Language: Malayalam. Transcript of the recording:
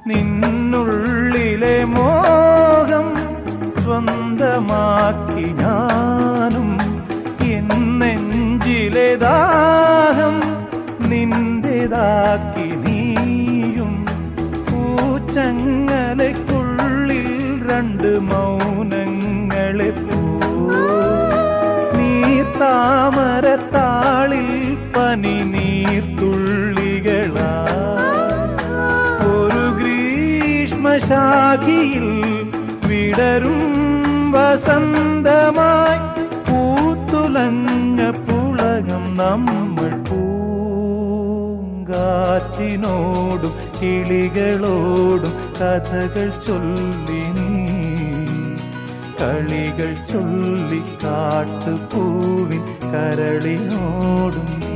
നിന്നുള്ളിലെ മോഹം സ്വന്തമാക്കി ഞാനും, എന്നെഞ്ചിലെ ദാഹം നിന്റേതാക്കി നീയും. പൂച്ചങ്ങലയ്ക്കുള്ളിൽ രണ്ട് മൗനങ്ങളെ പോ, നീർത്താമരത്താളിൽ പനി നീർത്തുള്ളികളാ, ഒരു ഗ്രീഷ്മശാഖിയിൽ വിടരും വസന്തമായി പൂത്തുലഞ്ഞ പുളകം നമ്മൾ. പൂങ്കാറ്റിനോടും കിളികളോടും കഥകൾ ചൊല്ലി നീ, കളികൾ ചൊല്ലി കാട്ടുപൂവിൻ കരളിനോടും നീ.